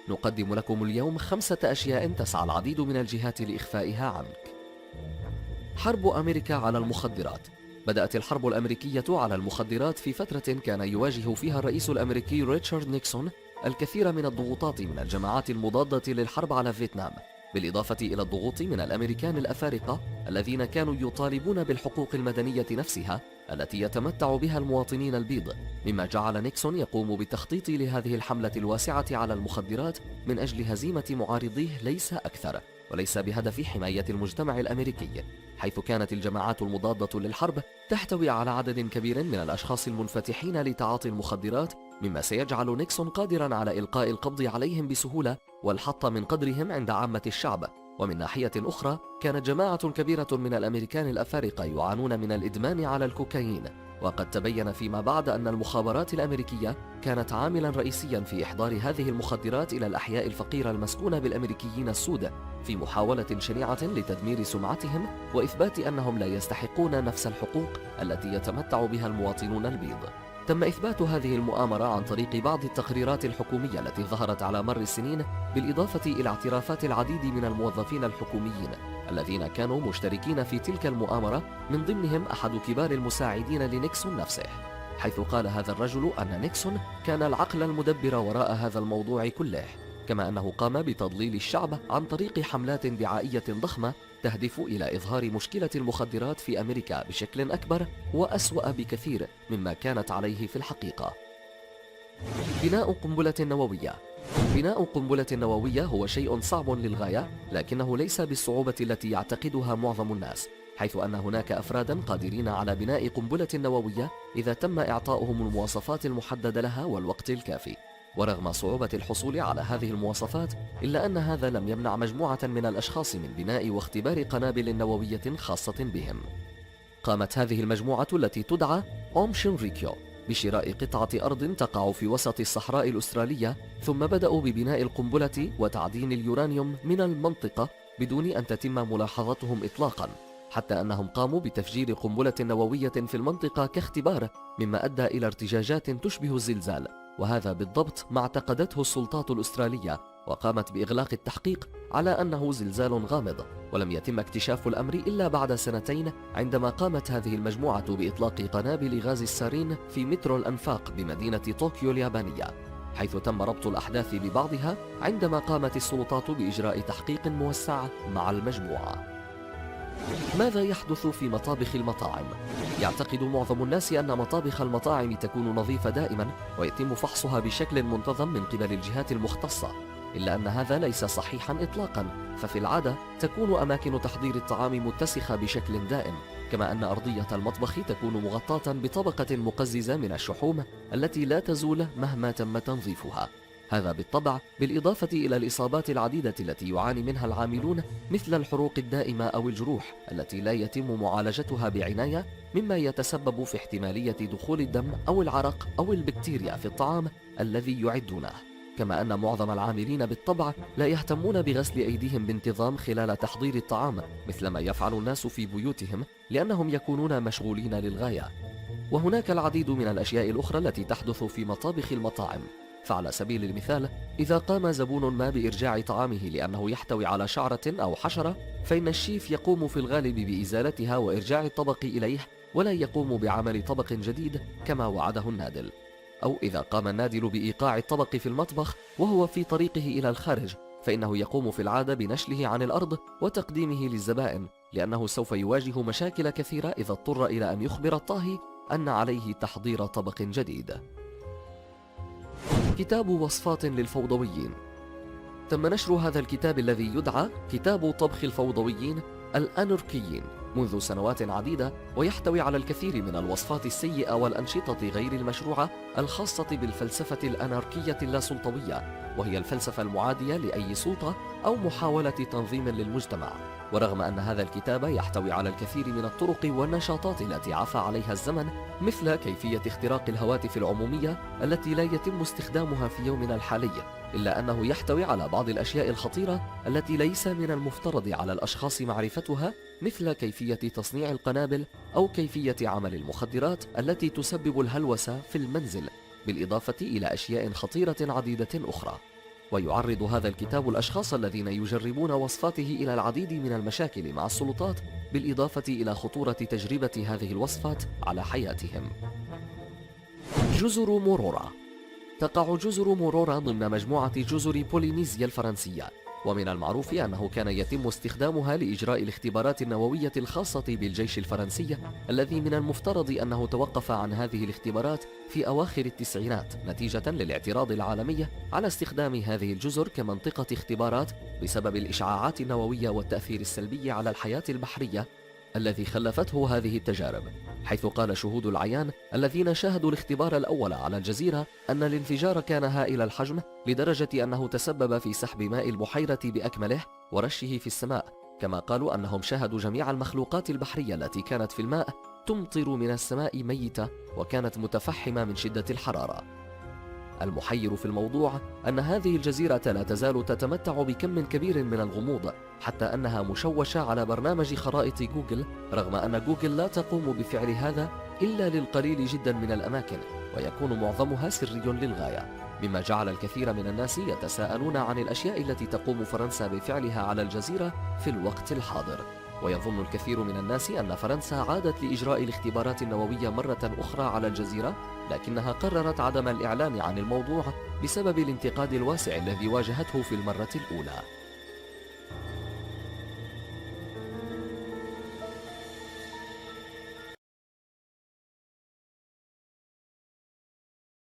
نقدم لكم اليوم 5 أشياء تسعى العديد من الجهات لإخفائها عنك. حرب أمريكا على المخدرات. بدأت الحرب الأمريكية على المخدرات في فترة كان يواجه فيها الرئيس الأمريكي ريتشارد نيكسون الكثير من الضغوطات من الجماعات المضادة للحرب على فيتنام، بالإضافة إلى الضغوط من الأمريكان الأفارقة الذين كانوا يطالبون بالحقوق المدنية نفسها التي يتمتع بها المواطنين البيض، مما جعل نيكسون يقوم بالتخطيط لهذه الحملة الواسعة على المخدرات من أجل هزيمة معارضيه ليس أكثر، وليس بهدف حماية المجتمع الأمريكي، حيث كانت الجماعات المضادة للحرب تحتوي على عدد كبير من الأشخاص المنفتحين لتعاطي المخدرات، مما سيجعل نيكسون قادرا على إلقاء القبض عليهم بسهولة والحط من قدرهم عند عامة الشعب. ومن ناحية أخرى كانت جماعة كبيرة من الأمريكان الأفارقة يعانون من الإدمان على الكوكايين، وقد تبين فيما بعد أن المخابرات الأمريكية كانت عاملا رئيسيا في إحضار هذه المخدرات إلى الأحياء الفقيرة المسكونة بالأمريكيين السود في محاولة شنيعة لتدمير سمعتهم وإثبات أنهم لا يستحقون نفس الحقوق التي يتمتع بها المواطنون البيض. تم إثبات هذه المؤامرة عن طريق بعض التقريرات الحكومية التي ظهرت على مر السنين، بالإضافة إلى اعترافات العديد من الموظفين الحكوميين الذين كانوا مشتركين في تلك المؤامرة، من ضمنهم أحد كبار المساعدين لنيكسون نفسه، حيث قال هذا الرجل أن نيكسون كان العقل المدبر وراء هذا الموضوع كله، كما أنه قام بتضليل الشعب عن طريق حملات دعائية ضخمة تهدف إلى إظهار مشكلة المخدرات في أمريكا بشكل أكبر وأسوأ بكثير مما كانت عليه في الحقيقة. بناء قنبلة نووية. بناء قنبلة نووية هو شيء صعب للغاية، لكنه ليس بالصعوبة التي يعتقدها معظم الناس، حيث أن هناك أفرادا قادرين على بناء قنبلة نووية إذا تم إعطاؤهم المواصفات المحددة لها والوقت الكافي. ورغم صعوبة الحصول على هذه المواصفات، إلا أن هذا لم يمنع مجموعة من الأشخاص من بناء واختبار قنابل نووية خاصة بهم. قامت هذه المجموعة التي تدعى أوم شينريكيو بشراء قطعة أرض تقع في وسط الصحراء الأسترالية، ثم بدأوا ببناء القنبلة وتعدين اليورانيوم من المنطقة بدون أن تتم ملاحظتهم إطلاقا، حتى أنهم قاموا بتفجير قنبلة نووية في المنطقة كاختبار، مما أدى إلى ارتجاجات تشبه الزلزال، وهذا بالضبط ما اعتقدته السلطات الأسترالية، وقامت بإغلاق التحقيق على أنه زلزال غامض. ولم يتم اكتشاف الأمر إلا بعد 2 عندما قامت هذه المجموعة بإطلاق قنابل غاز السارين في مترو الأنفاق بمدينة طوكيو اليابانية، حيث تم ربط الأحداث ببعضها عندما قامت السلطات بإجراء تحقيق موسع مع المجموعة. ماذا يحدث في مطابخ المطاعم؟ يعتقد معظم الناس أن مطابخ المطاعم تكون نظيفة دائما ويتم فحصها بشكل منتظم من قبل الجهات المختصة، إلا أن هذا ليس صحيحا إطلاقا، ففي العادة تكون أماكن تحضير الطعام متسخة بشكل دائم، كما أن أرضية المطبخ تكون مغطاة بطبقة مقززة من الشحوم التي لا تزول مهما تم تنظيفها. هذا بالطبع بالإضافة إلى الإصابات العديدة التي يعاني منها العاملون، مثل الحروق الدائمة أو الجروح التي لا يتم معالجتها بعناية، مما يتسبب في احتمالية دخول الدم أو العرق أو البكتيريا في الطعام الذي يعدونه. كما أن معظم العاملين بالطبع لا يهتمون بغسل أيديهم بانتظام خلال تحضير الطعام مثل ما يفعل الناس في بيوتهم، لأنهم يكونون مشغولين للغاية. وهناك العديد من الأشياء الأخرى التي تحدث في مطابخ المطاعم، فعلى سبيل المثال إذا قام زبون ما بإرجاع طعامه لأنه يحتوي على شعرة أو حشرة، فإن الشيف يقوم في الغالب بإزالتها وإرجاع الطبق إليه، ولا يقوم بعمل طبق جديد كما وعده النادل. أو إذا قام النادل بإيقاع الطبق في المطبخ وهو في طريقه إلى الخارج، فإنه يقوم في العادة بنشله عن الأرض وتقديمه للزبائن، لأنه سوف يواجه مشاكل كثيرة إذا اضطر إلى أن يخبر الطاهي أن عليه تحضير طبق جديد. كتاب وصفات للفوضويين. تم نشر هذا الكتاب الذي يدعى كتاب طبخ الفوضويين الأناركيين منذ سنوات عديدة، ويحتوي على الكثير من الوصفات السيئة والأنشطة غير المشروعة الخاصة بالفلسفة الأناركية اللاسلطوية، وهي الفلسفة المعادية لأي سلطة أو محاولة تنظيم للمجتمع. ورغم أن هذا الكتاب يحتوي على الكثير من الطرق والنشاطات التي عفى عليها الزمن، مثل كيفية اختراق الهواتف العمومية التي لا يتم استخدامها في يومنا الحالي، إلا أنه يحتوي على بعض الأشياء الخطيرة التي ليس من المفترض على الأشخاص معرفتها، مثل كيفية تصنيع القنابل أو كيفية عمل المخدرات التي تسبب الهلوسة في المنزل، بالإضافة إلى أشياء خطيرة عديدة أخرى. ويعرض هذا الكتاب الأشخاص الذين يجربون وصفاته إلى العديد من المشاكل مع السلطات، بالإضافة إلى خطورة تجربة هذه الوصفات على حياتهم. جزر مورورا. تقع جزر مورورا ضمن مجموعة جزر بولينيزيا الفرنسية، ومن المعروف أنه كان يتم استخدامها لإجراء الاختبارات النووية الخاصة بالجيش الفرنسي، الذي من المفترض أنه توقف عن هذه الاختبارات في أواخر التسعينات نتيجة للاعتراض العالمي على استخدام هذه الجزر كمنطقة اختبارات بسبب الإشعاعات النووية والتأثير السلبي على الحياة البحرية الذي خلفته هذه التجارب، حيث قال شهود العيان الذين شاهدوا الاختبار الأول على الجزيرة أن الانفجار كان هائل الحجم لدرجة أنه تسبب في سحب ماء البحيرة بأكمله ورشه في السماء، كما قالوا أنهم شاهدوا جميع المخلوقات البحرية التي كانت في الماء تمطر من السماء ميتة وكانت متفحمة من شدة الحرارة. المحير في الموضوع أن هذه الجزيرة لا تزال تتمتع بكم كبير من الغموض، حتى أنها مشوشة على برنامج خرائط جوجل، رغم أن جوجل لا تقوم بفعل هذا إلا للقليل جدا من الأماكن، ويكون معظمها سري للغاية، مما جعل الكثير من الناس يتساءلون عن الأشياء التي تقوم فرنسا بفعلها على الجزيرة في الوقت الحاضر. ويظن الكثير من الناس أن فرنسا عادت لإجراء الاختبارات النووية مرة أخرى على الجزيرة، لكنها قررت عدم الإعلان عن الموضوع بسبب الانتقاد الواسع الذي واجهته في المرة الأولى.